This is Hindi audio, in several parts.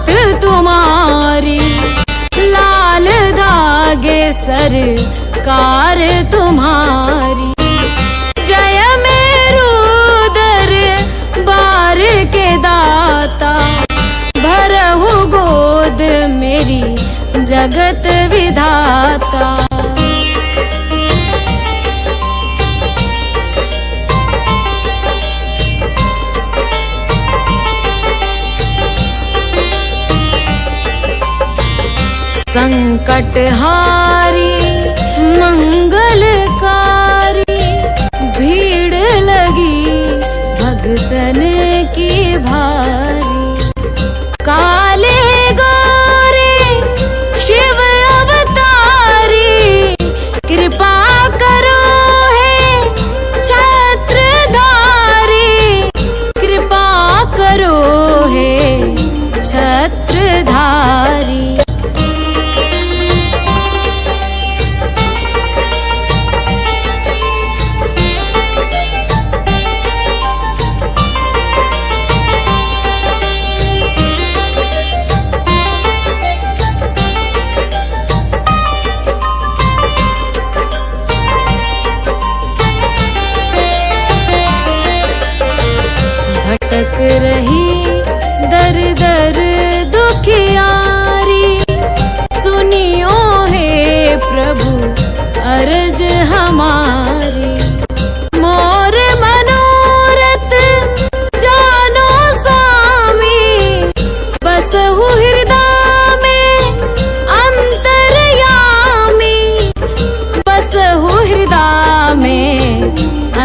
नाथ तुम्हारी, लाल धागे सरकार तुम्हारी। जय मेरू दरबार के दाता, भरहु गोद मेरी जगत विधाता। संकटहारी मंगलकारी, भीड़ लगी भगतन की भारी। काले गोरे शिव अवतारी, कृपा करो हे छत्रधारी, कृपा करो हे छत्रधारी। भटक रही दर दर दुखियारी, सुनियो हे प्रभु अर्ज हमारी। मोर मनोरथ जानो स्वामी, बसहु हृदय में अंतर्यामी, बसहु हृदय में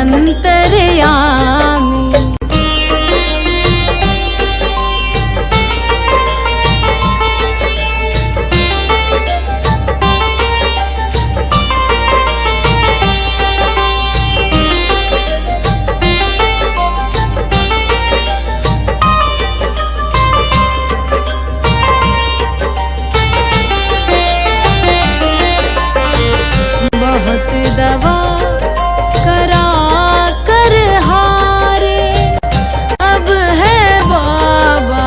अंतर्यामी। बहुत दवा करा कर हारे, अब है बाबा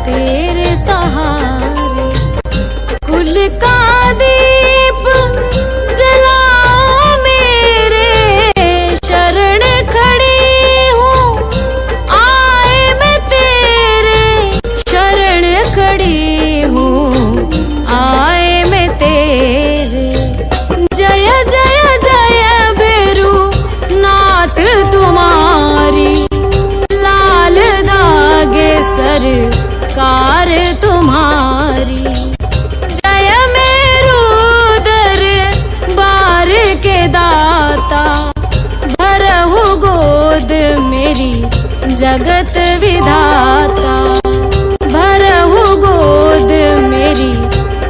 तेरे सहारे। कुल का दीप जलाओ मेरे, शरण खड़ी हूँ आए मैं तेरे, शरण खड़ी हूँ आए मैं तेरे। जय जय जय भैरू नाथ तुम्हारी, लाल धागे सरकार तुम्हारी। जय मेरू दरबार के दाता, भरहु गोद मेरी जगत विधाता। भरहु गोद मेरी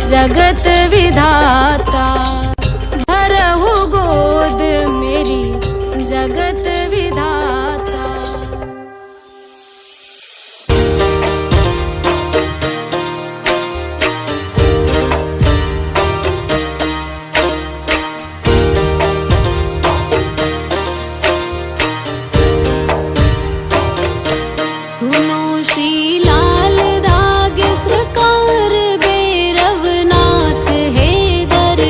जगत विधाता, भरहु गोद मेरी जगत विधाता। सुनो श्री लाल धागे सरकार, भैरवनाथ है दरबार।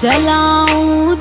जलाऊं